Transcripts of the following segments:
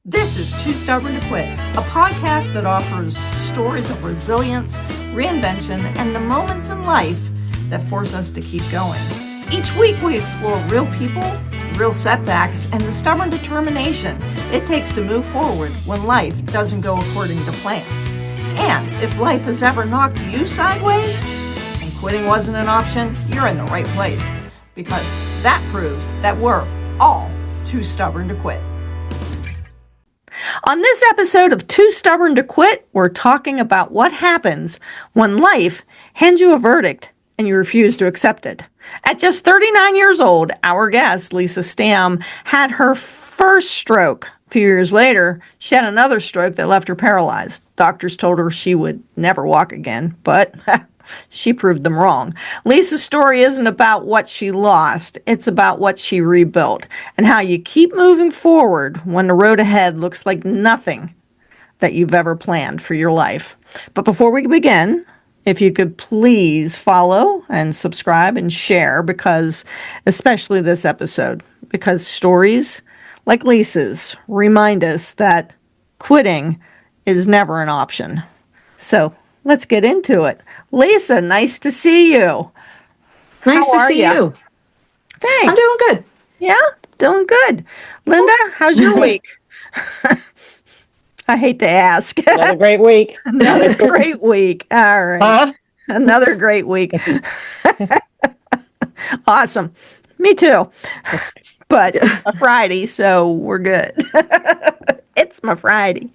This is Too Stubborn to Quit, a podcast that offers stories of resilience, reinvention, and the moments in life that force us to keep going. Each week we explore real people, real setbacks, and the stubborn determination it takes to move forward when life doesn't go according to plan. And if life has ever knocked you sideways and quitting wasn't an option, you're in the right place, because that proves that we're all too stubborn to quit. On this episode of Too Stubborn to Quit, we're talking about what happens when life hands you a verdict and you refuse to accept it. At just 39 years old, our guest, Lisa Stamm, had her first stroke. A few years later, she had another stroke that left her paralyzed. Doctors told her she would never walk again, but she proved them wrong. Lisa's story isn't about what she lost. It's about what she rebuilt and how you keep moving forward when the road ahead looks like nothing that you've ever planned for your life. But before we begin, if you could please follow and subscribe and share, because especially this episode, because stories like Lisa's remind us that quitting is never an option. So let's get into it. Lisa, nice to see you. Nice to see you. Thanks. I'm doing good. Yeah, doing good. Linda, how's your week? I hate to ask. Another great week. Another great week. All right. Huh? Another great week. Awesome. Me too. But a Friday, so we're good. It's my Friday.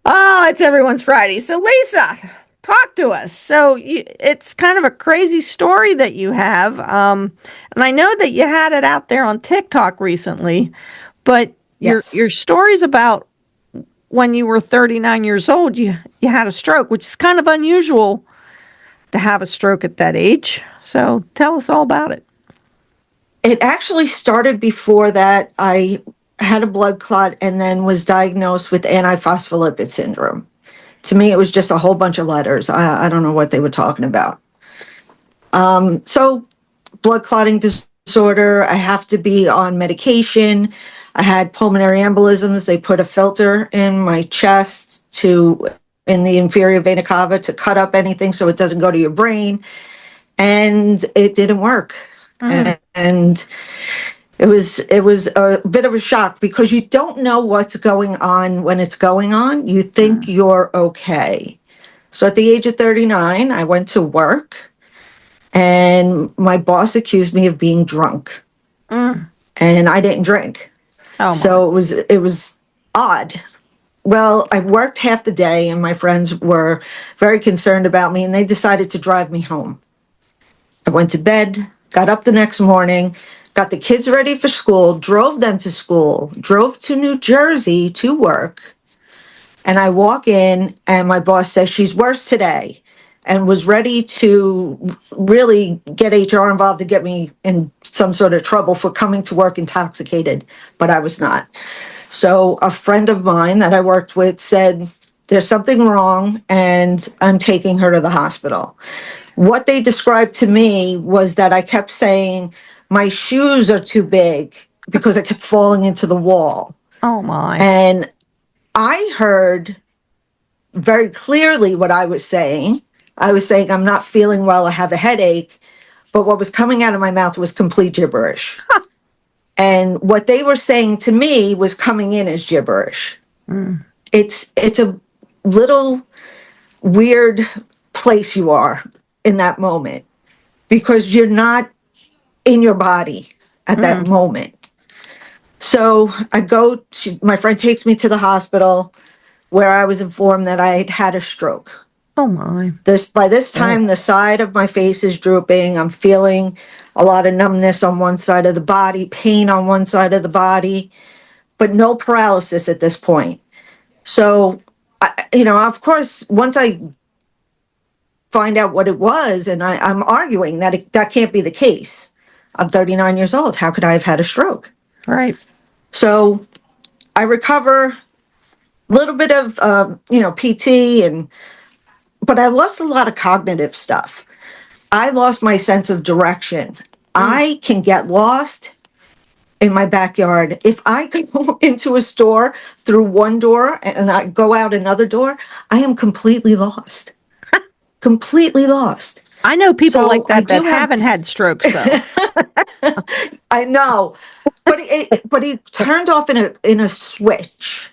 Oh, it's everyone's Friday. So Lisa, talk to us. So it's kind of a crazy story that you have. And I know that you had it out there on TikTok recently, but Yes. your story's about when you were 39 years old, you had a stroke, which is kind of unusual to have a stroke at that age. So tell us all about it. It actually started before that. I had a blood clot and then was diagnosed with Antiphospholipid Syndrome. To me, it was just a whole bunch of letters. I don't know what they were talking about. So blood clotting disorder, I have to be on medication. I had pulmonary embolisms. They put a filter in my chest in the inferior vena cava to cut up anything so it doesn't go to your brain. And it didn't work. And it was a bit of a shock because you don't know what's going on when it's going on. You think you're okay. So at the age of 39, I went to work and my boss accused me of being drunk. And I didn't drink. Oh, So it was odd. Well, I worked half the day and my friends were very concerned about me and they decided to drive me home. I went to bed, got up the next morning, got the kids ready for school, drove them to school, drove to New Jersey to work. And I walk in and my boss says she's worse today and was ready to really get HR involved to get me in some sort of trouble for coming to work intoxicated, but I was not. So a friend of mine that I worked with said, there's something wrong and I'm taking her to the hospital. What they described to me was that I kept saying, my shoes are too big because I kept falling into the wall. Oh my. And I heard very clearly what I was saying. I was saying, I'm not feeling well, I have a headache. But what was coming out of my mouth was complete gibberish. And what they were saying to me was coming in as gibberish. It's a little weird place you are in that moment because you're not in your body at that moment. So my friend takes me to the hospital where I was informed that I had had a stroke. Oh my. By this time, the side of my face is drooping. I'm feeling a lot of numbness on one side of the body, pain on one side of the body, but no paralysis at this point. So, of course, once I find out what it was, and I'm arguing that that can't be the case. I'm 39 years old. How could I have had a stroke? Right. So I recover a little bit of, PT, but I lost a lot of cognitive stuff. I lost my sense of direction. I can get lost in my backyard. If I go into a store through one door and I go out another door, I am completely lost. Completely lost. I know people like So I that do have, haven't had strokes though. I know, but he turned off in a switch,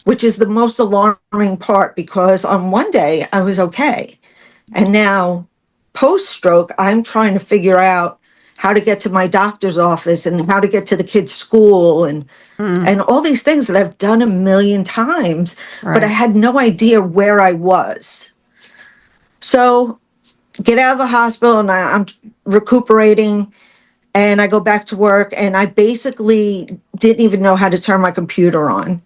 which is the most alarming part, because on one day I was okay, and now post stroke I'm trying to figure out how to get to my doctor's office and how to get to the kids' school and all these things that I've done a million times, but I Right. had no idea where I was. So get out of the hospital and I'm recuperating, and I go back to work, and I basically didn't even know how to turn my computer on.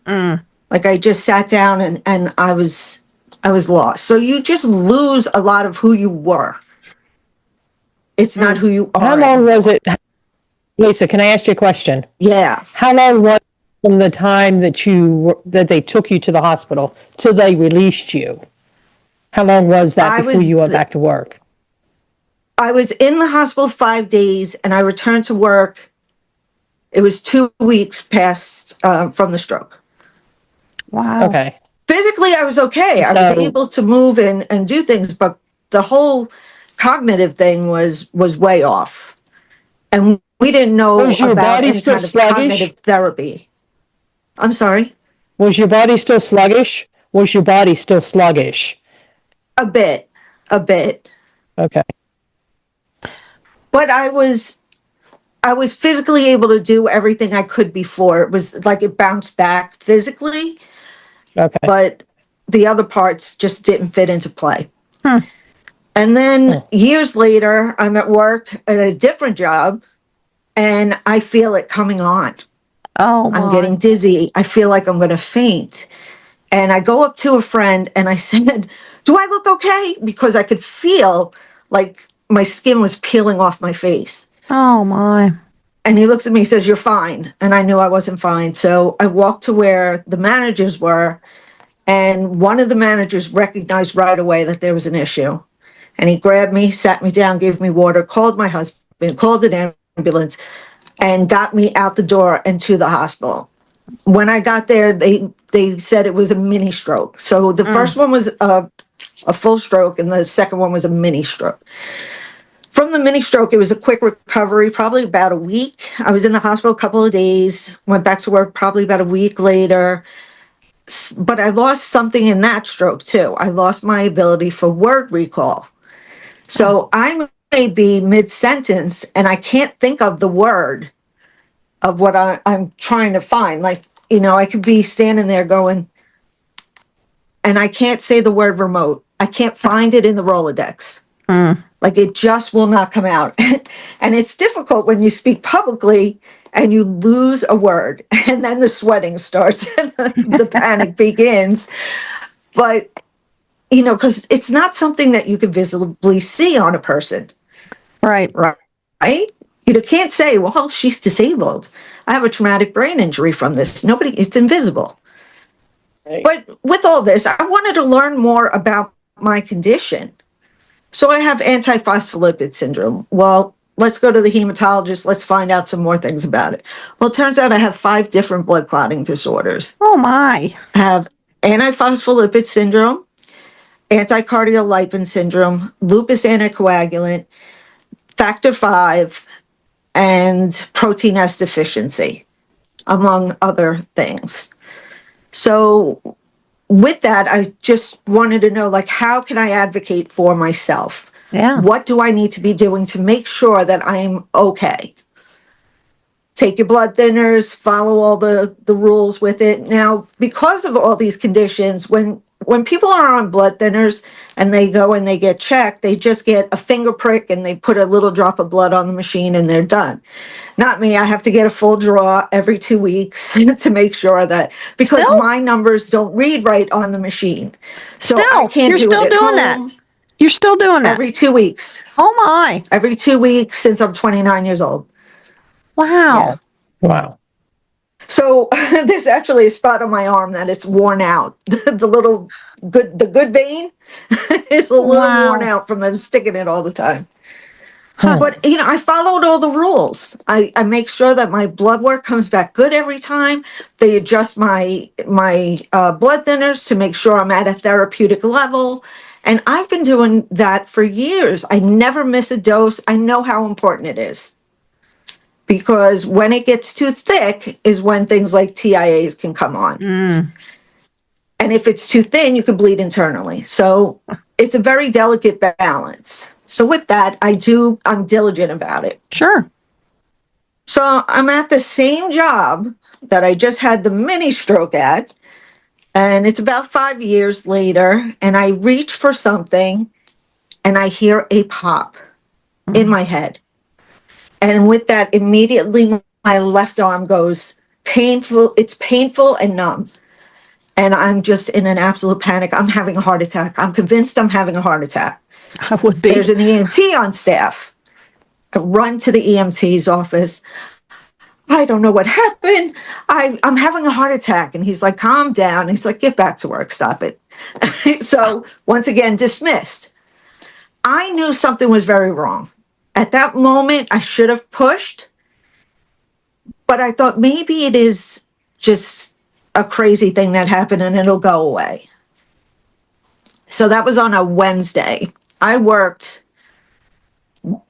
Like I just sat down and I was lost. So you just lose a lot of who you were. It's not who you How are long was anymore. it? Lisa, can I ask you a question? Yeah. How long was it from the time that they took you to the hospital till they released you? How long was that I before was you went back to work? I was in the hospital 5 days and I returned to work. It was 2 weeks past from the stroke. Wow. Okay. Physically, I was okay. I was So able to move and do things, but the whole cognitive thing was way off. And we didn't know was your about body any still kind of sluggish? cognitive therapy. I'm sorry, Was your body still sluggish? Was your body still sluggish? a bit, a bit. Okay. But I was physically able to do everything I could before. It was like it bounced back physically, Okay. but the other parts just didn't fit into play. Hmm. And then years later, I'm at work at a different job and I feel it coming on. Oh I'm my. getting dizzy. I feel like I'm going to faint. And I go up to a friend and I said, "Do I look okay?" Because I could feel like my skin was peeling off my face. Oh my. And he looks at me and says, "You're fine." And I knew I wasn't fine. So I walked to where the managers were. And one of the managers recognized right away that there was an issue. And he grabbed me, sat me down, gave me water, called my husband, called an ambulance, and got me out the door and to the hospital. When I got there, they said it was a mini stroke. So the first one was a full stroke, and the second one was a mini stroke. From the mini stroke, it was a quick recovery, probably about a week. I was in the hospital a couple of days, went back to work probably about a week later. But I lost something in that stroke too. I lost my ability for word recall. So I may be mid sentence and I can't think of the word of what I'm trying to find. Like, I could be standing there going, and I can't say the word remote. I can't find it in the Rolodex. Like it just will not come out. And it's difficult when you speak publicly and you lose a word and then the sweating starts and the panic begins. But, because it's not something that you can visibly see on a person, Right. right? You can't say, "Well, she's disabled. I have a traumatic brain injury from this." It's invisible. Right. But with all this, I wanted to learn more about my condition. So I have antiphospholipid syndrome. Well, let's go to the hematologist. Let's find out some more things about it. Well, it turns out I have 5 different blood clotting disorders. Oh my. I have antiphospholipid syndrome, anticardial lipin syndrome, lupus anticoagulant, factor V, and protein S deficiency, among other things. So with that, I just wanted to know, like, how can I advocate for myself? Yeah. What do I need to be doing to make sure that I'm okay? Take your blood thinners, follow all the rules with it. Now, because of all these conditions, when people are on blood thinners and they go and they get checked, they just get a finger prick and they put a little drop of blood on the machine and they're done. Not me. I have to get a full draw every 2 weeks to make sure that, because Still? my numbers don't read right on the machine. So I Still, can't you're do still it at doing that. home. You're still doing that. Every 2 weeks. Oh my. Every 2 weeks since I'm 29 years old. Wow. Yeah. Wow. So there's actually a spot on my arm that it's worn out. The good vein is a little worn Wow. out from them sticking it all the time. But, I followed all the rules. I make sure that my blood work comes back good every time. They adjust my blood thinners to make sure I'm at a therapeutic level. And I've been doing that for years. I never miss a dose. I know how important it is. Because when it gets too thick is when things like TIAs can come on. And if it's too thin, you can bleed internally. So it's a very delicate balance. So with that, I'm diligent about it. Sure. So I'm at the same job that I just had the mini stroke at. And it's about 5 years later, and I reach for something and I hear a pop in my head. And with that, immediately my left arm goes painful. It's painful and numb. And I'm just in an absolute panic. I'm having a heart attack. I'm convinced I'm having a heart attack. I would be. There's an EMT on staff. I run to the EMT's office. I don't know what happened. I'm having a heart attack. And he's like, calm down. He's like, get back to work. Stop it. So once again, dismissed. I knew something was very wrong. At that moment, I should have pushed. But I thought maybe it is just a crazy thing that happened and it'll go away. So that was on a Wednesday. I worked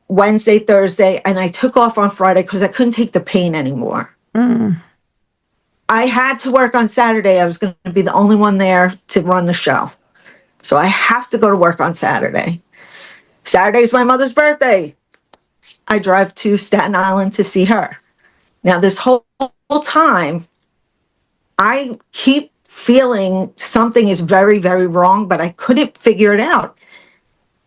Wednesday, Thursday, and I took off on Friday because I couldn't take the pain anymore. I had to work on Saturday. I was going to be the only one there to run the show. So I have to go to work on Saturday. Saturday's my mother's birthday. I drive to Staten Island to see her. Now, this whole time, I keep feeling something is very, very wrong, but I couldn't figure it out.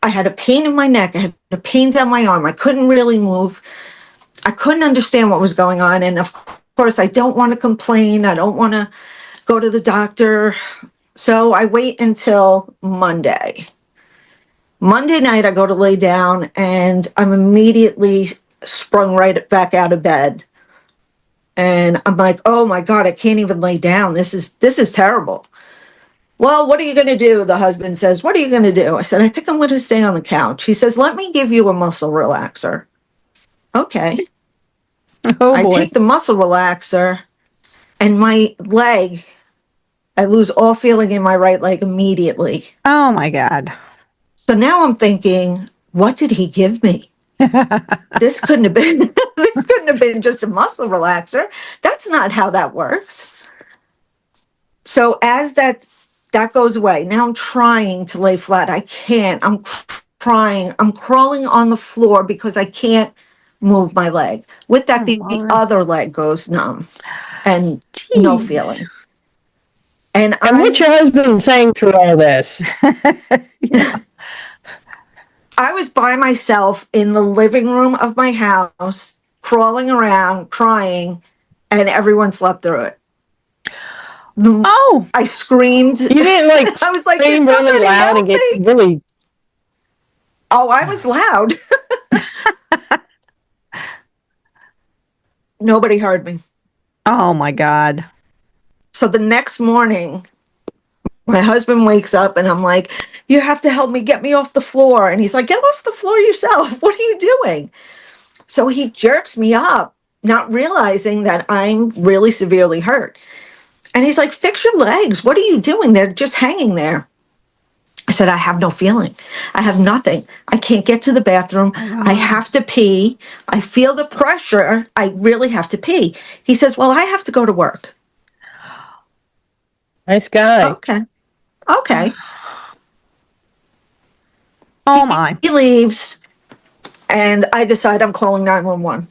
I had a pain in my neck. I had a pain down my arm. I couldn't really move. I couldn't understand what was going on. And of course, I don't want to complain. I don't want to go to the doctor. So I wait until Monday. Monday night, I go to lay down and I'm immediately sprung right back out of bed. And I'm like, oh my God, I can't even lay down. This is terrible. Well, what are you going to do? The husband says, what are you going to do? I said, I think I'm going to stay on the couch. He says, let me give you a muscle relaxer. Okay. Oh, I boy. take the muscle relaxer and my leg, I lose all feeling in my right leg immediately. Oh, my God. So now I'm thinking, what did he give me? This couldn't have been just a muscle relaxer. That's not how that works. So as that goes away, now I'm trying to lay flat. I can't. I'm crying. I'm crawling on the floor because I can't move my leg. With that, the other leg goes numb and no Jeez. feeling. And what's your husband saying through all this? I was by myself in the living room of my house, crawling around, crying, and everyone slept through it. Oh, I screamed. You didn't I was like, scream "Did really somebody loud help and get me?" really. Oh, I was loud. Nobody heard me. oh, my God. So the next morning, my husband wakes up and I'm like, you have to help me, get me off the floor. And he's like, get off the floor yourself. What are you doing? So he jerks me up, not realizing that I'm really severely hurt. And he's like, fix your legs. What are you doing? They're just hanging there. I said, I have no feeling. I have nothing. I can't get to the bathroom. I have to pee. I feel the pressure. I really have to pee. He says, well, I have to go to work. Nice guy. Okay. Oh, my. He leaves and I decide I'm calling 911.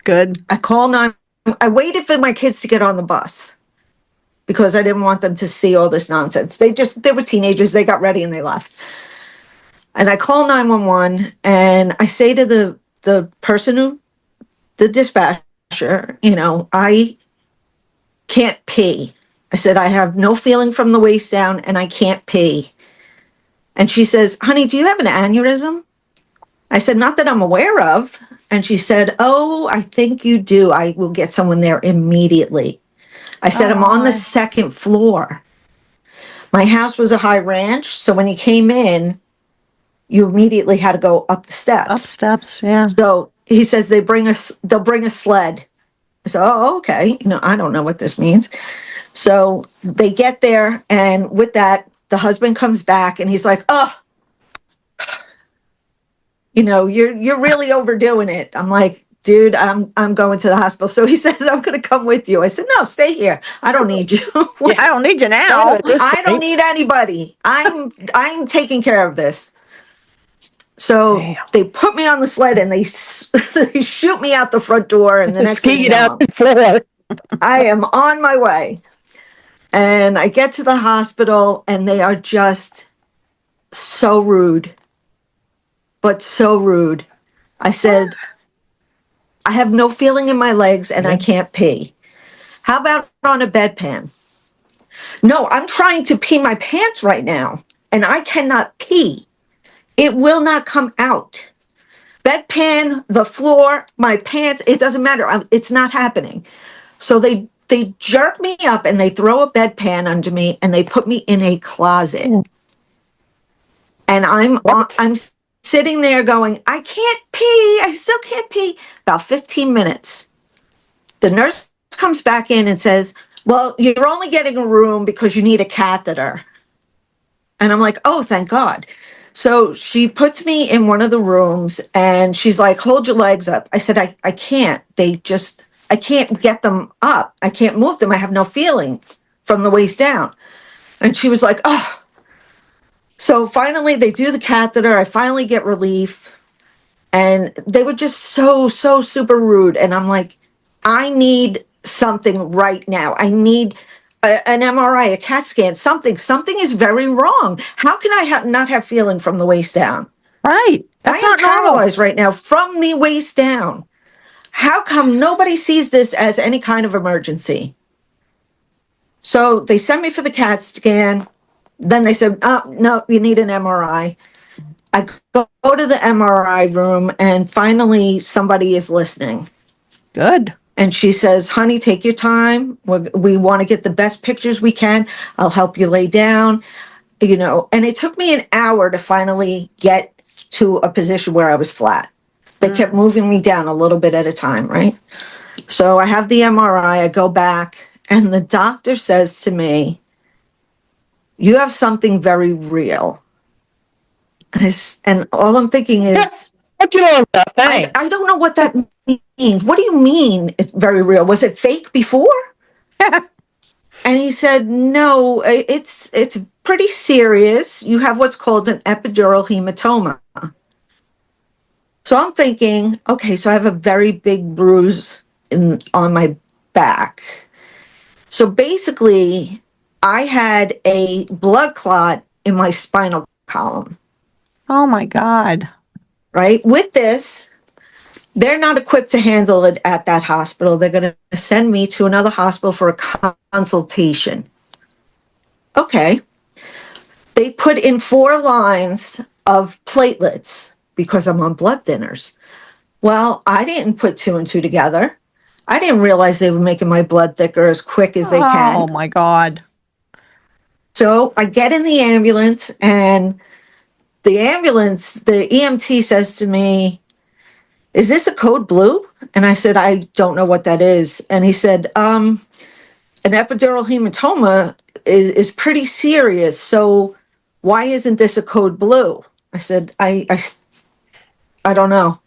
Good. I waited for my kids to get on the bus because I didn't want them to see all this nonsense. They were teenagers. They got ready and they left. And I call 911 and I say to the person the dispatcher, I can't pee. I said, I have no feeling from the waist down and I can't pee. And she says, honey, do you have an aneurysm? I said, not that I'm aware of. And she said, oh, I think you do. I will get someone there immediately. I said, I'm on the second floor. My house was a high ranch. So when he came in, you immediately had to go up the steps. Up steps, yeah. So he says they'll bring a sled. I said, oh, okay. I don't know what this means. So they get there, and with that, the husband comes back and he's like, oh, you're really overdoing it. I'm like, dude, I'm going to the hospital. So he says, I'm going to come with you. I said, no, stay here. I don't need you. Yeah, I don't need you now. I don't need anybody. I'm taking care of this. So Damn. they put me on the sled and they shoot me out the front door. And the next thing you Skied know, out the floor. I am on my way. And I get to the hospital and they are just so rude, but so rude. I said, I have no feeling in my legs and I can't pee. How about on a bedpan? No, I'm trying to pee my pants right now and I cannot pee. It will not come out. Bedpan, the floor, my pants, it doesn't matter. It's not happening. So they jerk me up and they throw a bedpan under me and they put me in a closet. And I'm sitting there going, I can't pee. I still can't pee. About 15 minutes. The nurse comes back in and says, well, you're only getting a room because you need a catheter. And I'm like, oh, thank God. So she puts me in one of the rooms and she's like, hold your legs up. I said, I can't. I can't get them up. I can't move them. I have no feeling from the waist down. And she was like, oh. So finally they do the catheter. I finally get relief. And they were just so super rude. And I'm like, I need something right now. I need an MRI, a CAT scan, something. Something is very wrong. How can I not have feeling from the waist down? Right. That's I am not normal. paralyzed right now from the waist down. How come nobody sees this as any kind of emergency? So they sent me for the CAT scan. Then they said, oh, no, you need an MRI. I go to the MRI room and finally somebody is listening. Good. And she says, honey, take your time. We want to get the best pictures we can. I'll help you lay down. And it took me an hour to finally get to a position where I was flat. They kept moving me down a little bit at a time, right? So I have the MRI, I go back, and the doctor says to me, you have something very real. And all I'm thinking is, What you know about? I Thanks. don't know what that means. What do you mean it's very real? Was it fake before? And he said, no, it's pretty serious. You have what's called an epidural hematoma. So I'm thinking, okay, so I have a very big bruise on my back. So basically, I had a blood clot in my spinal column. Oh my God. Right? With this, they're not equipped to handle it at that hospital. They're going to send me to another hospital for a consultation. Okay. They put in 4 lines of platelets because I'm on blood thinners. Well, I didn't put 2 and 2 together. I didn't realize they were making my blood thicker as quick as they can. Oh my God. So I get in the ambulance and the EMT says to me, is this a code blue? And I said, I don't know what that is. And he said, an epidural hematoma is pretty serious. So why isn't this a code blue? I said, I don't know.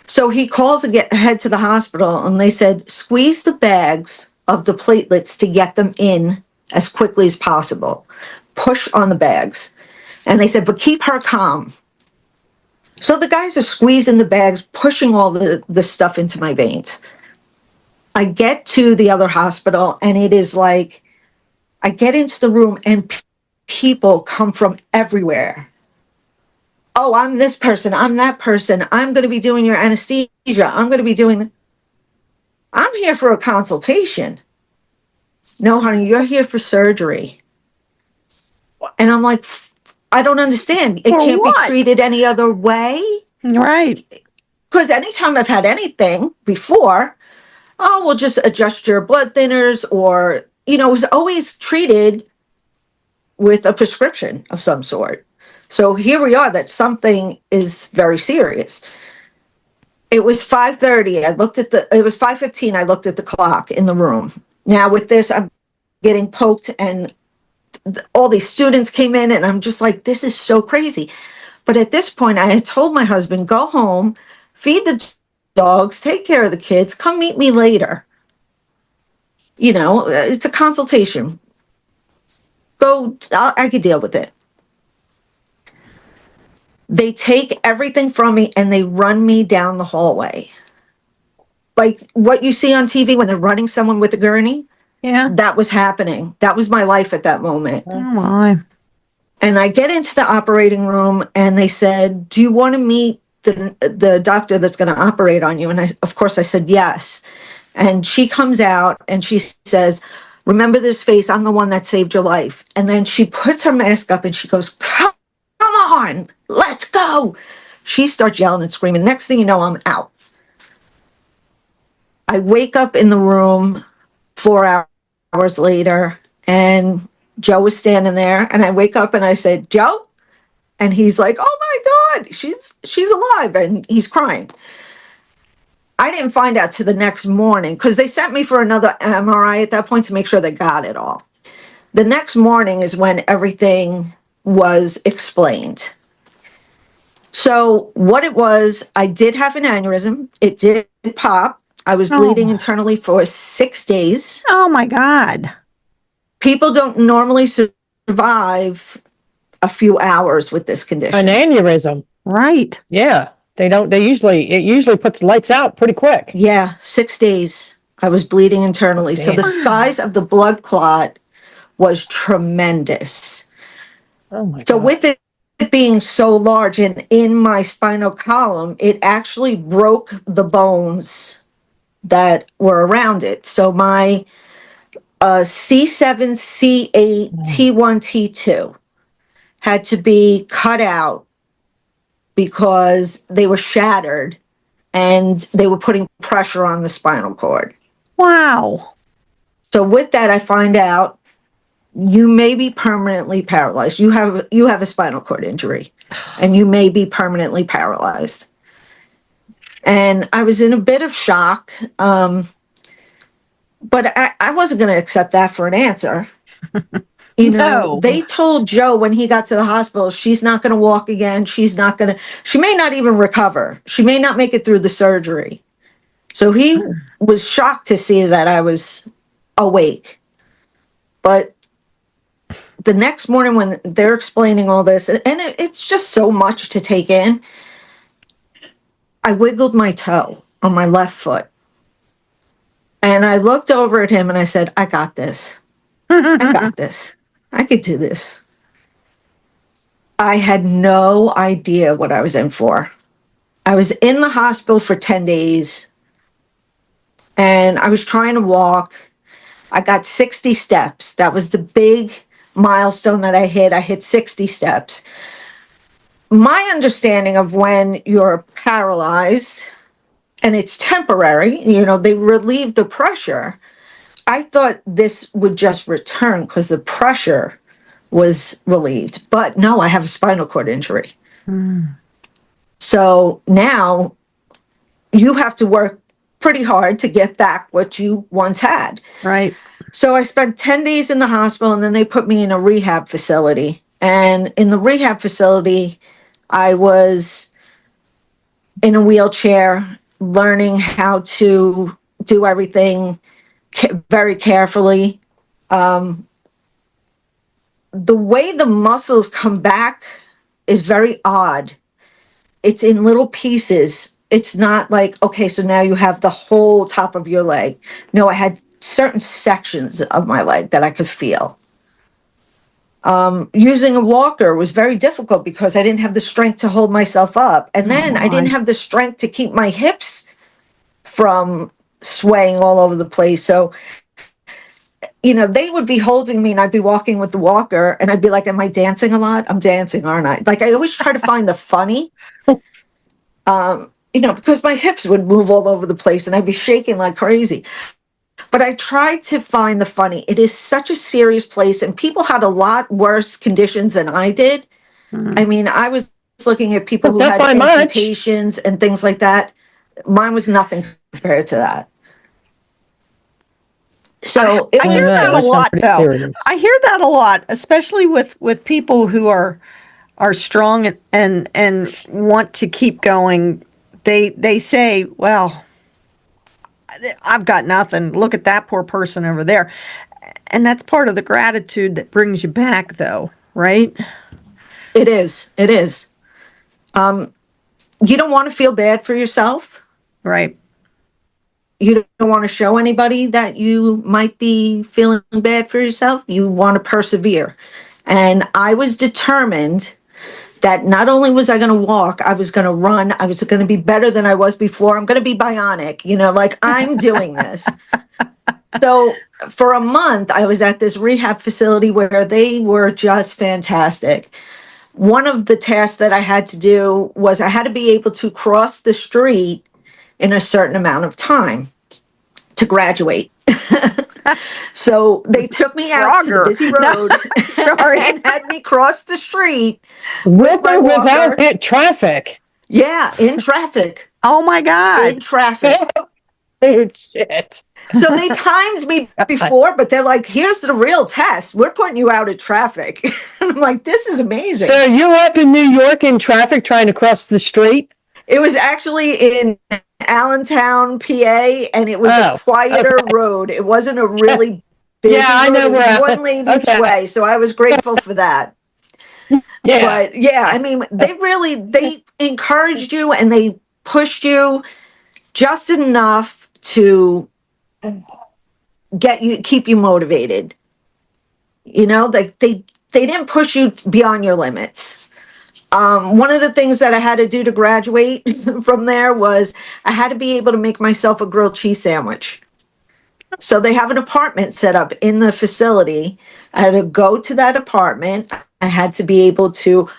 So he calls ahead to the hospital and they said, squeeze the bags of the platelets to get them in as quickly as possible. Push on the bags. And they said, but keep her calm. So the guys are squeezing the bags, pushing all the stuff into my veins. I get to the other hospital and it is like, I get into the room and people come from everywhere. Oh, I'm this person. I'm that person. I'm going to be doing your anesthesia. I'm going to be doing. I'm here for a consultation. No, honey, you're here for surgery. And I'm like, I don't understand. It For can't be what? treated any other way. Right. Because anytime I've had anything before, oh, we'll just adjust your blood thinners or, it was always treated with a prescription of some sort. So here we are, that something is very serious. It was 5:30. It was 5:15. I looked at the clock in the room. Now with this, I'm getting poked and all these students came in and I'm just like, this is so crazy. But at this point, I had told my husband, go home, feed the dogs, take care of the kids, come meet me later. It's a consultation. I could deal with it. They take everything from me and they run me down the hallway. Like what you see on TV when they're running someone with a gurney. Yeah. That was happening. That was my life at that moment. Oh my. And I get into the operating room and they said, do you want to meet the doctor that's going to operate on you? And of course I said yes. And she comes out and she says, remember this face, I'm the one that saved your life. And then she puts her mask up and she goes, come on, let's go. She starts yelling and screaming. Next thing you know, I'm out. I wake up in the room 4 hours later and Joe was standing there and I wake up and I said, Joe? And he's like, oh my God, she's alive. And he's crying. I didn't find out till the next morning because they sent me for another MRI at that point to make sure they got it all. The next morning is when everything was explained. So what it was, I did have an aneurysm. It did pop. I was bleeding internally for 6 days. Oh my God. People don't normally survive a few hours with this condition. An aneurysm. Right. Yeah. It usually puts lights out pretty quick. Yeah, 6 days. I was bleeding internally. So the size of the blood clot was tremendous. Oh my God. So with it being so large and in my spinal column, it actually broke the bones that were around it. So my C7, C8, T1, T2 had to be cut out because they were shattered and they were putting pressure on the spinal cord. Wow. So with that, I find out you may be permanently paralyzed. You have a spinal cord injury and you may be permanently paralyzed. And I was in a bit of shock, but I wasn't going to accept that for an answer. No. They told Joe when he got to the hospital, she's not going to walk again. She may not even recover. She may not make it through the surgery. So he was shocked to see that I was awake. But the next morning when they're explaining all this, and it's just so much to take in, I wiggled my toe on my left foot. And I looked over at him and I said, I got this. I got this. I could do this. I had no idea what I was in for. I was in the hospital for 10 days and I was trying to walk. I got 60 steps. That was the big milestone that I hit. I hit 60 steps. My understanding of when you're paralyzed and it's temporary, they relieve the pressure. I thought this would just return because the pressure was relieved. But no, I have a spinal cord injury. So now you have to work pretty hard to get back what you once had. Right. So I spent 10 days in the hospital and then they put me in a rehab facility. And in the rehab facility, I was in a wheelchair, learning how to do everything very carefully. The way the muscles come back is very odd. It's in little pieces. It's not like, okay, so now you have the whole top of your leg. No, I had certain sections of my leg that I could feel. Using a walker was very difficult because I didn't have the strength to hold myself up. And then I didn't have the strength to keep my hips from swaying all over the place. So, they would be holding me and I'd be walking with the walker and I'd be like, am I dancing a lot? I'm dancing, aren't I? Like I always try to find the funny, because my hips would move all over the place and I'd be shaking like crazy. But I tried to find the funny. It is such a serious place and people had a lot worse conditions than I did. I mean, I was looking at people who Not had by much. amputations and things like that. Mine was nothing compared to that. So it I I hear was, know, that a that sounds lot, pretty though. serious. I hear that a lot, especially with people who are strong and want to keep going. They say, "Well, I've got nothing. Look at that poor person over there," and that's part of the gratitude that brings you back, though, right? it is, it is. You don't want to feel bad for yourself. Right. You don't want to show anybody that you might be feeling bad for yourself. You want to persevere. And I was determined that not only was I going to walk, I was going to run. I was going to be better than I was before. I'm going to be bionic, like I'm doing this. So for a month, I was at this rehab facility where they were just fantastic. One of the tasks that I had to do was I had to be able to cross the street in a certain amount of time to graduate. So they took me out to the Frogger. busy No, road sorry. and had me cross the street with With my or without walker. hit traffic. Yeah, in traffic. Oh my In God. traffic. Oh, shit. So they timed me before, but they're like, here's the real test. We're putting you out of traffic. And I'm like, this is amazing. So you're up in New York in traffic trying to cross the street? It was actually in Allentown, PA, and it was a Oh, quieter okay. road. It wasn't a really Yeah, busy I road. know It was where. one lane each Okay. way. So I was grateful for that. Yeah. But yeah, I mean, they encouraged you and they pushed you just enough to keep you motivated. Like they didn't push you beyond your limits. One of the things that I had to do to graduate from there was I had to be able to make myself a grilled cheese sandwich. So they have an apartment set up in the facility. I had to go to that apartment. I had to be able to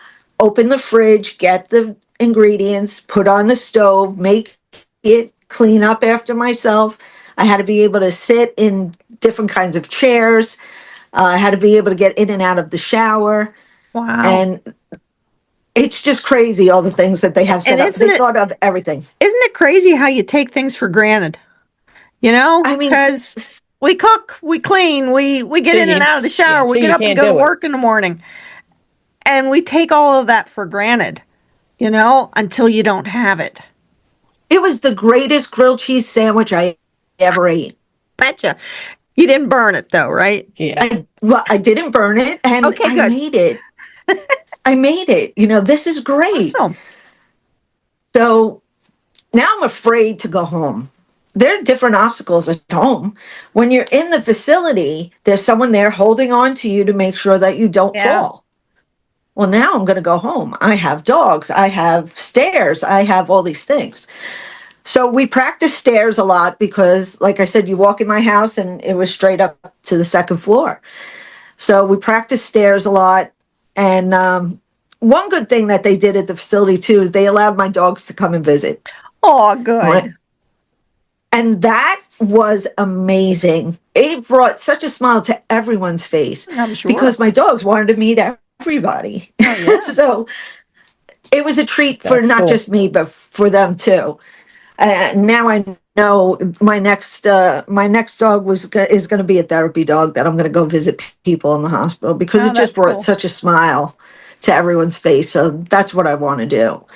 open the fridge, get the ingredients, put on the stove, make it, clean up after myself. I had to be able to sit in different kinds of chairs. I had to be able to get in and out of the shower. Wow. And it's just crazy all the things that they have set And up. They thought of everything. isn't it crazy how you take things for granted? I mean, Because we cook, we clean, we get in and out of the shower, we so get you up and can't go to do it. work in the morning. And we take all of that for granted, until you don't have it. it was the greatest grilled cheese sandwich I ever ate. Betcha. You didn't burn it though, right? Yeah. I didn't burn it, and Okay, I good. made it. I made it. This is great. Awesome. So now I'm afraid to go home. There are different obstacles at home. When you're in the facility, there's someone there holding on to you to make sure that you don't Yeah. fall. Well, now I'm going to go home. I have dogs. I have stairs. I have all these things. So we practice stairs a lot because, like I said, you walk in my house and it was straight up to the second floor. So we practice stairs a lot. And one good thing that they did at the facility too is they allowed my dogs to come and visit. Oh, good. And that was amazing. It brought such a smile to everyone's face I'm sure. because my dogs wanted to meet everybody. Oh, yeah. So it was a treat for That's not cool. just me, but for them too. Now I know my next dog is going to be a therapy dog that I'm going to go visit people in the hospital because Oh, it just that's brought cool. such a smile to everyone's face. So that's what I want to do.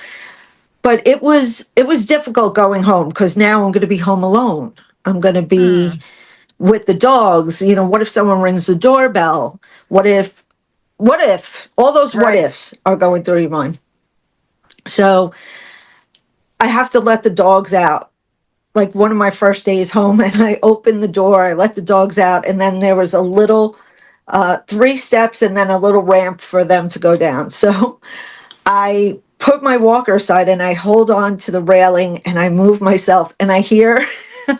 But it was difficult going home because now I'm going to be home alone. I'm going to be with the dogs. What if someone rings the doorbell? What if all those what Right. ifs are going through your mind? So I have to let the dogs out. Like one of my first days home, and I opened the door, I let the dogs out, and then there was a little 3 steps and then a little ramp for them to go down. So I put my walker aside and I hold on to the railing and I move myself and I hear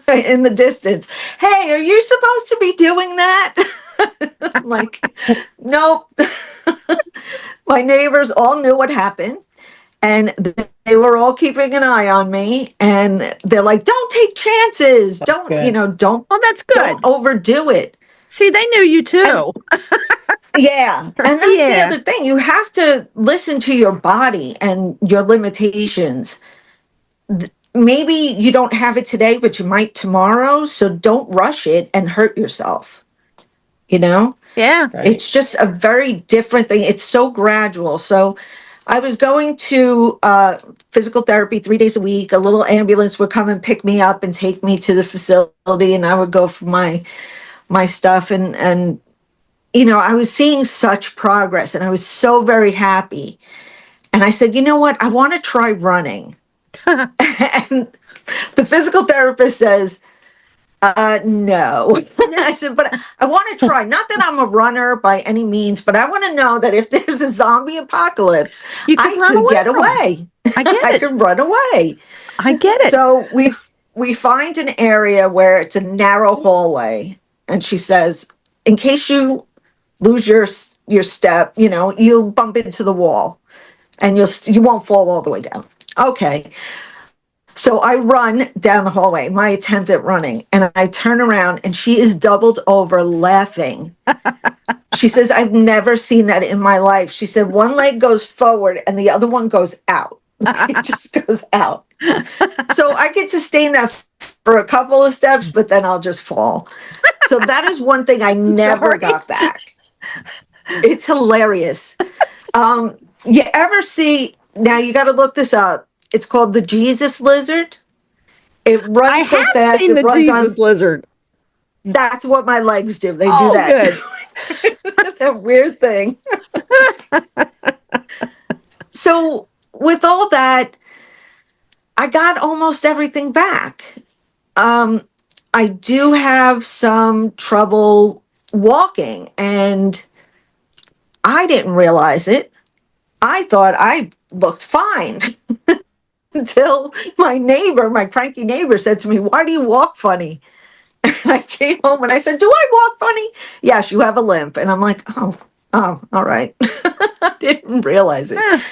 in the distance, "Hey, are you supposed to be doing that?" I'm like, nope. My neighbors all knew what happened. And they were all keeping an eye on me, and they're like, "Don't take chances. Don't, good. don't Oh, that's good. don't overdo it." See, they knew you too. Yeah. And that's the Yeah. other thing. You have to listen to your body and your limitations. Maybe you don't have it today, but you might tomorrow. So don't rush it and hurt yourself. You know, Yeah. Right. it's just a very different thing. It's so gradual. So I was going to physical therapy 3 days a week. A little ambulance would come and pick me up and take me to the facility, and I would go for my stuff. And you know, I was seeing such progress, and I was so very happy. And I said, you know what? I want to try running. And the physical therapist says, no. I said, but I want to try. Not that I'm a runner by any means, but I want to know that if there's a zombie apocalypse, You could I run could away get from it. away. I get I it. could run away. I get it. So we find an area where it's a narrow hallway, and she says, in case you lose your step, you know, you'll bump into the wall, and you won't fall all the way down. Okay. So I run down the hallway, my attempt at running, and I turn around and she is doubled over laughing. She says, I've never seen that in my life. She said, one leg goes forward and the other one goes out. It just goes out. So I get to stay in that for a couple of steps, but then I'll just fall. So that is one thing I never Sorry. got back. It's hilarious. You ever see, now you got to look this up. It's called the Jesus lizard. It runs I so have fast. seen It the runs Jesus on. lizard. That's what my legs do. They do Oh, that. good. That weird thing. So with all that, I got almost everything back. I do have some trouble walking, and I didn't realize it. I thought I looked fine. Until my cranky neighbor said to me, why do you walk funny? And I came home and I said, do I walk funny? Yes, you have a limp. And I'm like, oh, all right. I didn't realize it. Yeah.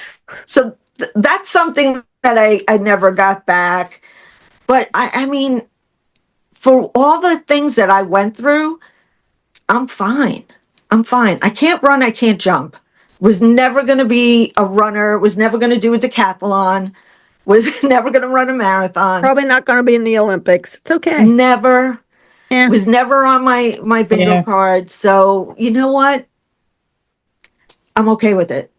So that's something that I never got back. But I mean, for all the things that I went through, I'm fine. I'm fine. I can't run. I can't jump. Was never going to be a runner. Was never going to do a decathlon. Was never going to run a marathon. Probably not going to be in the Olympics. It's okay. Never. Yeah. Was never on my bingo Yeah. card. So you know what? I'm okay with it.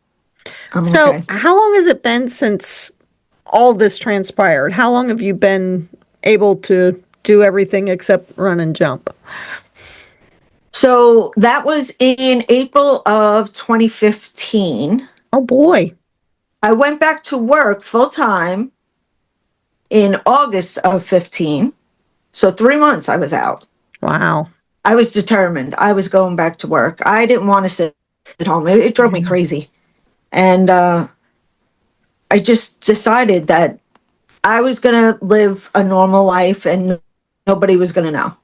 I'm So, okay. how long has it been since all this transpired? How long have you been able to do everything except run and jump? So that was in April of 2015. Oh boy. I went back to work full time in August of 15. So 3 months I was out. Wow. I was determined. I was going back to work. I didn't want to sit at home. It drove me crazy. And I just decided that I was going to live a normal life and nobody was going to know.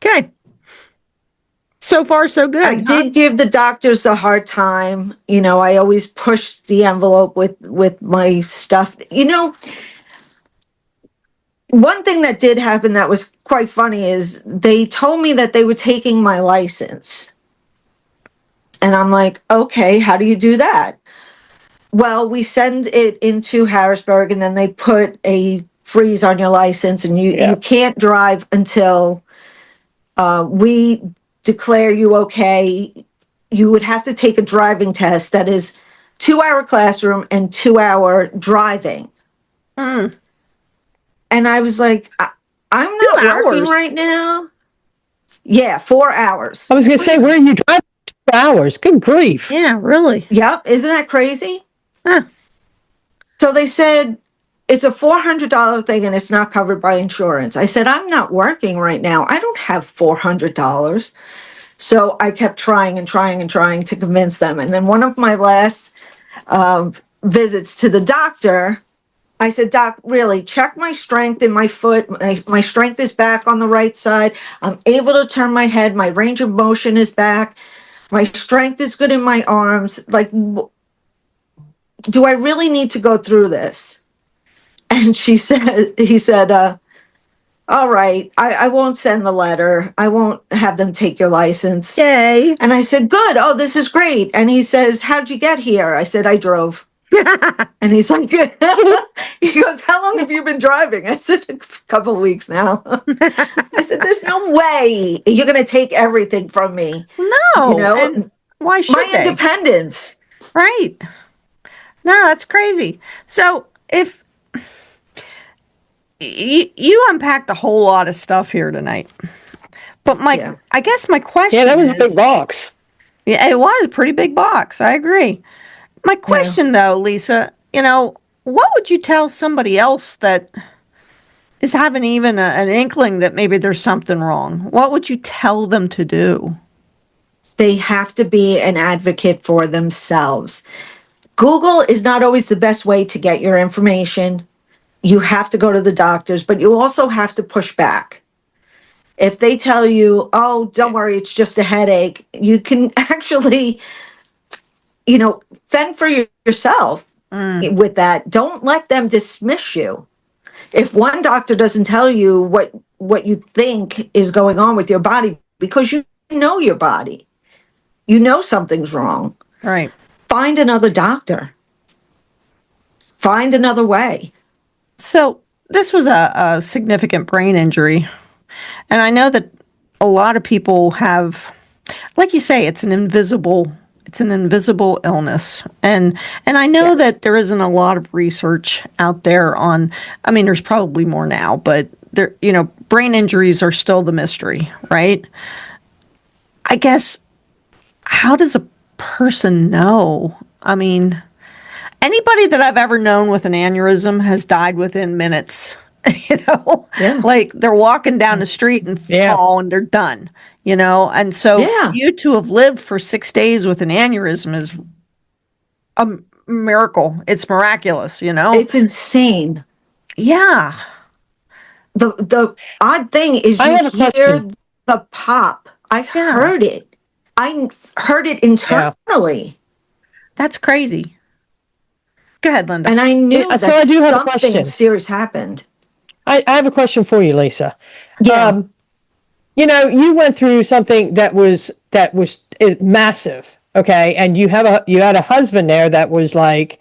Okay. So far, so good. I did give the doctors a hard time. You know, I always pushed the envelope with my stuff. You know, one thing that did happen that was quite funny is they told me that they were taking my license. And I'm like, okay, how do you do that? Well, we send it into Harrisburg and then they put a freeze on your license and Yeah. you can't drive until we declare you okay. You would have to take a driving test that is 2-hour classroom and 2-hour driving. Mm. And I was like, I'm not 2 working hours? right now. Yeah, 4 hours. I was going to say, where are you driving 2 hours? Good grief. Yeah, really. Yep. Isn't that crazy? Huh. So they said, it's a $400 thing and it's not covered by insurance. I said, I'm not working right now. I don't have $400. So I kept trying and trying and trying to convince them. And then one of my last visits to the doctor, I said, Doc, really, check my strength in my foot. My strength is back on the right side. I'm able to turn my head. My range of motion is back. My strength is good in my arms. Like, do I really need to go through this? And he said, all right, I won't send the letter. I won't have them take your license. Yay. And I said, good. Oh, this is great. And he says, how'd you get here? I said, I drove. And he's like, he goes, how long have you been driving? I said, a couple of weeks now. I said, there's no way you're going to take everything from me. No. You know, And why should my they? independence. Right. No, that's crazy. So if you unpacked a whole lot of stuff here tonight, but I guess my question Yeah, that was is, a big box. yeah, it was a pretty big box. I agree. My question though, Lisa, what would you tell somebody else that is having even an inkling that maybe there's something wrong? What would you tell them to do? They have to be an advocate for themselves. Google is not always the best way to get your information. You have to go to the doctors, but you also have to push back. If they tell you, oh, don't worry, it's just a headache, you can actually, fend for yourself with that. Don't let them dismiss you. If one doctor doesn't tell you what you think is going on with your body, because you know your body, you know something's wrong. Right. Find another doctor. Find another way. So this was a significant brain injury. And I know that a lot of people have, like you say, it's an invisible illness. And I know that there isn't a lot of research out there on, I mean, there's probably more now, but there, brain injuries are still the mystery, right? I guess, how does a person know? I mean, anybody that I've ever known with an aneurysm has died within minutes. Like they're walking down the street and fall and they're done, and so you to have lived for 6 days with an aneurysm is a miracle. It's miraculous, It's insane. Yeah. The odd thing is I you have a hear question. the pop. I heard it. I heard it internally. That's crazy. Go ahead, Linda. And I knew that So I do have a something question. serious happened. I have a question for you, Lisa. Yeah. You went through something that was massive, okay? And you had a husband there that was like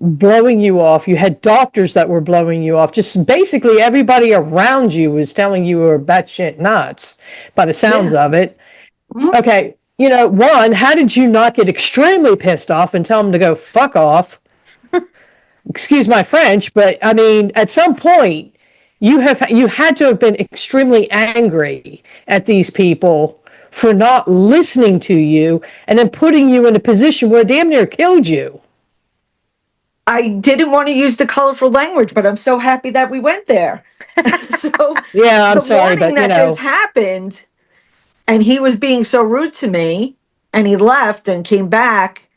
blowing you off. You had doctors that were blowing you off. Just basically everybody around you was telling you were batshit nuts by the sounds of it. Mm-hmm. Okay, one, how did you not get extremely pissed off and tell them to go fuck off? Excuse my French, but I mean, at some point, you had to have been extremely angry at these people for not listening to you and then putting you in a position where damn near killed you. I didn't want to use the colorful language, but I'm so happy that we went there. So yeah, I'm sorry, but this happened, and he was being so rude to me, and he left and came back.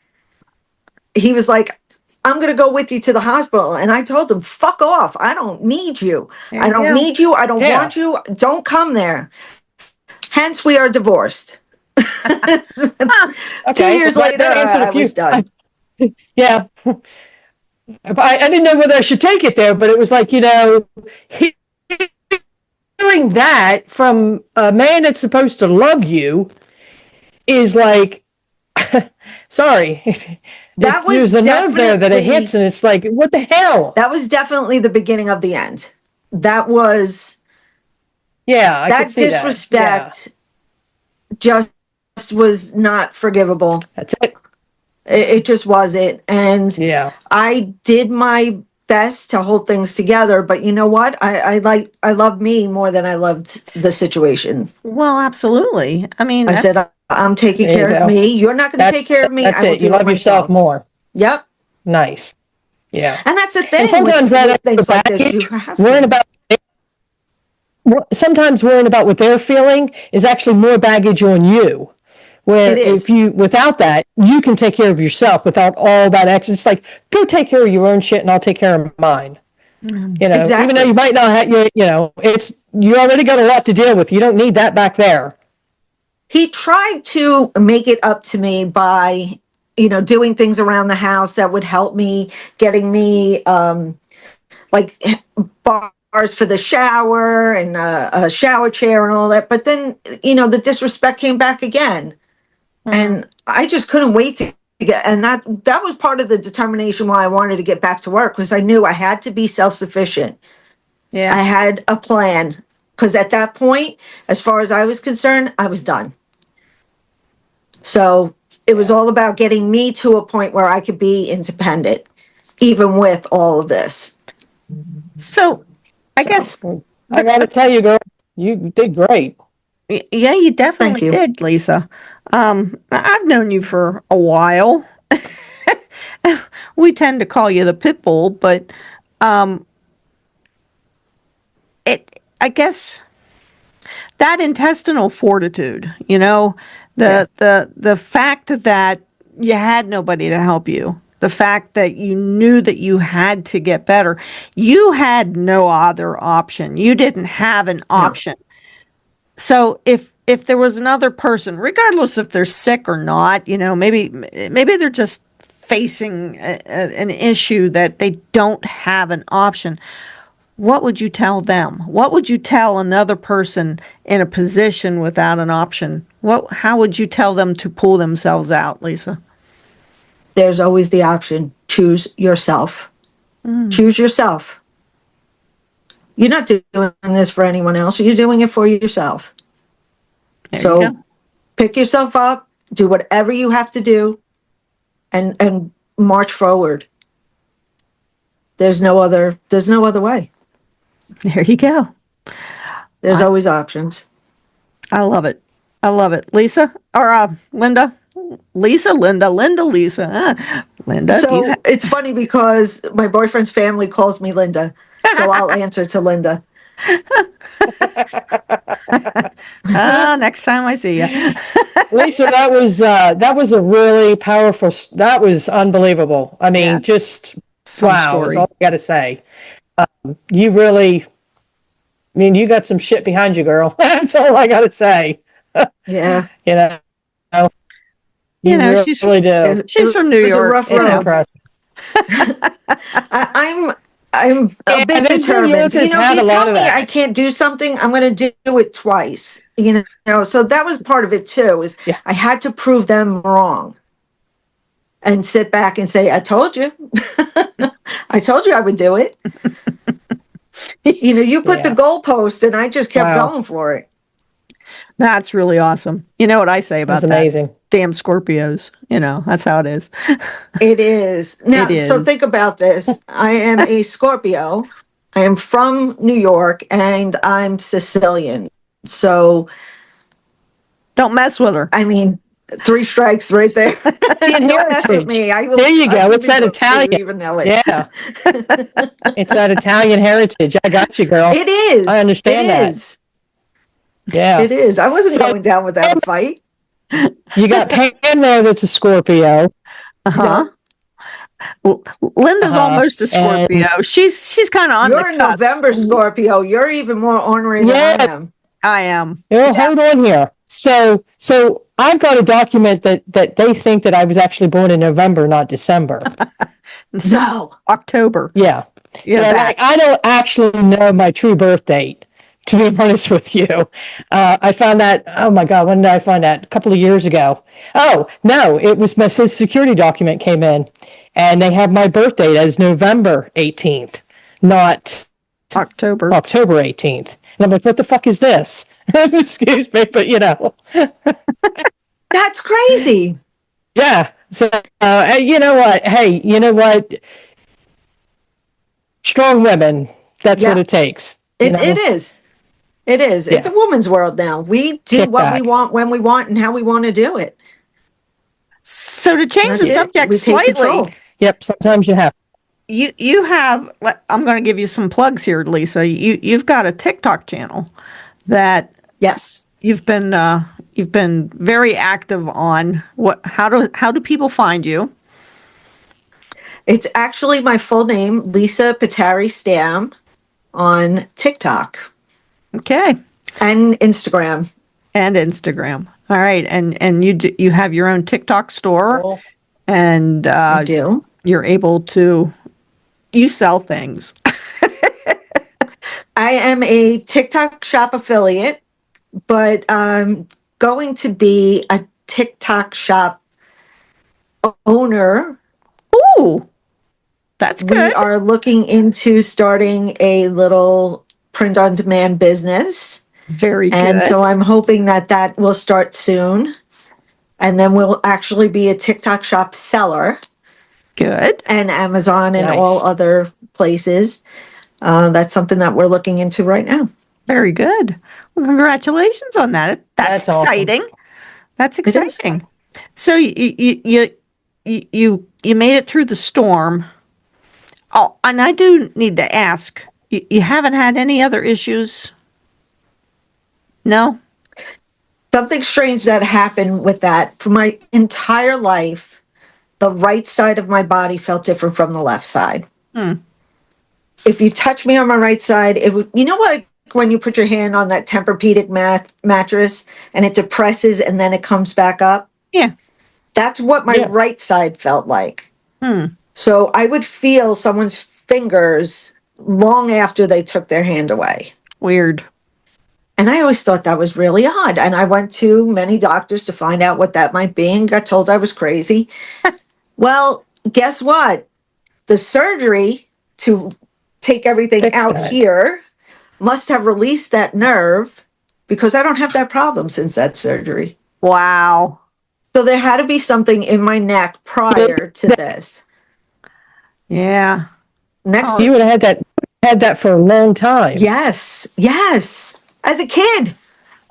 He was like, I'm going to go with you to the hospital. And I told him, fuck off. I don't need you. I don't need you. I don't want you. Don't come there. Hence, we are divorced. 2 years later, I was done. Yeah. I didn't know whether I should take it there, but it was like, hearing that from a man that's supposed to love you is like, sorry. There's a nerve there that it hits, and it's like, what the hell? That was definitely the beginning of the end. That was, I could see disrespect just was not forgivable. That's it. It just wasn't. And I did my best to hold things together, but you know what? I love me more than I loved the situation. Well, absolutely. I mean, I said, I'm taking care of me. You're not going to take care of me. That's it. You love yourself more. Yep. Nice. Yeah. And that's the thing. And sometimes that things like this, you have sometimes worrying about what they're feeling is actually more baggage on you. Where without that, you can take care of yourself without all that action. It's like, go take care of your own shit and I'll take care of mine. Exactly. Even though you might not have, you already got a lot to deal with. You don't need that back there. He tried to make it up to me by, doing things around the house that would help me, getting me, like bars for the shower and a shower chair and all that. But then, the disrespect came back again. And I just couldn't wait to get, and that was part of the determination why I wanted to get back to work, because I knew I had to be self-sufficient. Yeah. I had a plan, because at that point, as far as I was concerned, I was done. So it was all about getting me to a point where I could be independent, even with all of this. So I guess, I got to tell you, girl, you did great. yeah, you definitely Thank you. did, Lisa. I've known you for a while. We tend to call you the pit bull, but I guess that intestinal fortitude, the fact that you had nobody to help you, the fact that you knew that you had to get better, you had no other option. You didn't have an option. No. So if there was another person, regardless if they're sick or not, maybe they're just facing an issue that they don't have an option. What would you tell them? What would you tell another person in a position without an option? How would you tell them to pull themselves out, Lisa? There's always the option. Choose yourself. Choose yourself. You're not doing this for anyone else. You're doing it for yourself. So pick yourself up, do whatever you have to do, and march forward. There's no other way. There you go. There's always options. I love it. Lisa or Linda? Lisa, Linda, Lisa. Linda. So it's funny because my boyfriend's family calls me Linda. So I'll answer to Linda. Next time I see you. Lisa, that was a really powerful, that was unbelievable. I mean, just wow, is all I got to say. You really, you got some shit behind you, girl. That's all I got to say. Yeah. You really she's do. She's from New York. A rough It's road. impressive. I'm a bit determined. You tell me I can't do something, I'm going to do it twice. So that was part of it too. I had to prove them wrong, and sit back and say, "I told you, I told you I would do it." You put the goalpost, and I just kept going for it. That's really awesome. You know what I say about That's amazing. That? Damn Scorpios. That's how it is. It is. Now, so think about this. I am a Scorpio. I am from New York, and I'm Sicilian. So don't mess with her. 3 strikes right there. Don't mess with me. There you go. It's that Italian. Even know it. Yeah. It's that Italian heritage. I got you, girl. It is. I understand that. Yeah. It is. I wasn't going down without a fight. You got Pam there that's a Scorpio. Linda's almost a Scorpio. She's kind of on You're a November Scorpio. You're even more ornery than I am. I am. Hold on here. So I've got a document that they think that I was actually born in November, not December. No. October. Yeah. I don't actually know my true birth date, to be honest with you. I found that, oh my God, when did I find that? A couple of years ago. Oh, no, it was my Social Security document came in, and they have my birth date as November 18th, not October 18th. And I'm like, what the fuck is this? Excuse me, but That's crazy. Yeah. So, you know what? Hey, you know what? Strong women, that's what it takes. It is. It is. Yeah. It's a woman's world now. We do what we want, when we want, and how we want to do it. So to change the subject slightly. Yep, sometimes you have. You have, I'm going to give you some plugs here, Lisa. You've got a TikTok channel that you've been very active on. How do people find you? It's actually my full name, Lisa Stamm, on TikTok. Okay. And Instagram. All right, and you have your own TikTok store, and I do. You're able to. You sell things. I am a TikTok shop affiliate, but I'm going to be a TikTok shop owner. Ooh, that's We good. are looking into starting a little print on demand business. Very And good. so I'm hoping that that will start soon. And then we'll actually be a TikTok shop seller Good. and Amazon and all Nice. other places. That's something that we're looking into right now. Very good. Well, congratulations on that. That's That's awesome. exciting. That's It is. exciting. So you made it through the storm. Oh, and I do need to ask. You haven't had any other issues? No? Something strange that happened with that. For my entire life, the right side of my body felt different from the left side. If you touch me on my right side, it would, you know what? When you put your hand on that Tempur-Pedic mattress and it depresses and then it comes back up? Yeah. That's what my Yeah. right side felt like. So I would feel someone's fingers long after they took their hand away. Weird. And I always thought that was really odd. And I went to many doctors to find out what that might be and got told I was crazy. Well, guess what? The surgery to take everything Fix out that. here must have released that nerve because I don't have that problem since that surgery. Wow. So there had to be something in my neck prior to this. Yeah. Next, You would have had that for a long time. yes, as a kid.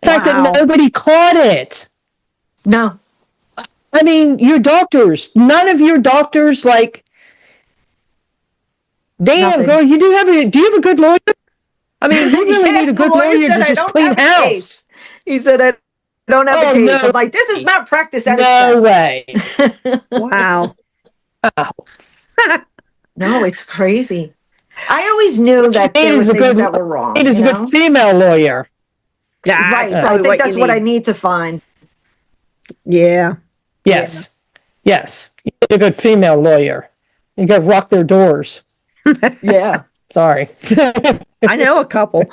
The fact Wow. that nobody caught it. No, I mean, your doctors, none of your doctors, like, damn, Nothing. girl, do you have a good lawyer? I mean, you really Yeah, need a the good lawyer lawyer said to I just don't clean have a house. case. He said I don't have Oh, a case. no. I'm like, this is malpractice at No its way. Wow. Wow. No, it's crazy. I always knew that It there were is a things good, that were wrong. it is a you good know? female lawyer. Yeah, Right. that's I probably think that's you what I need. need to find. Yeah. Yes. Yes. You need a good female lawyer. You got to rock their doors. Yeah. Sorry. I know a couple.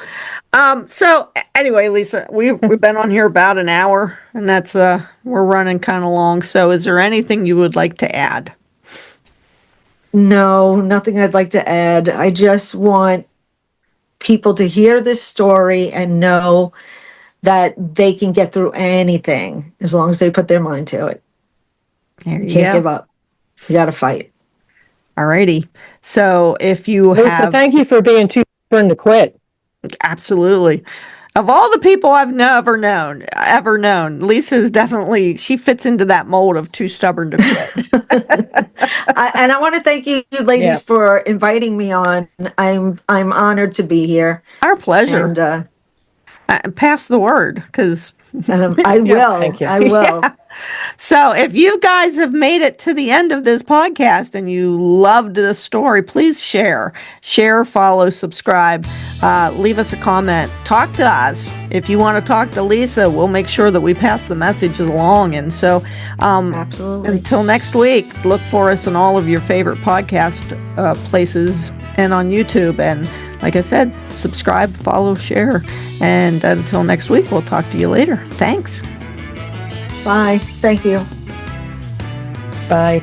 So anyway, Lisa, we've been on here about an hour, and that's we're running kind of long. So is there anything you would like to add? No, nothing I'd like to add. I just want people to hear this story and know that they can get through anything as long as they put their mind to it. There You you can't go. give up. You got to fight. Alrighty. So if you Lisa, have thank you for being too stubborn to quit. absolutely. Of all the people I've ever known, Lisa is definitely, she fits into that mold of too stubborn to quit. And I want to thank you ladies Yeah. for inviting me on. I'm honored to be here. Our pleasure. And Pass the word, because I will. thank you. I will. so if you guys have made it to the end of this podcast and you loved this story, please share, follow, subscribe, leave us a comment, talk to us. If you want to talk to Lisa, we'll make sure that we pass the message along. And so Absolutely. until next week, look for us in all of your favorite podcast places and on YouTube. And like I said, subscribe, follow, share. And until next week, we'll talk to you later. Thanks. Bye. Thank you. Bye.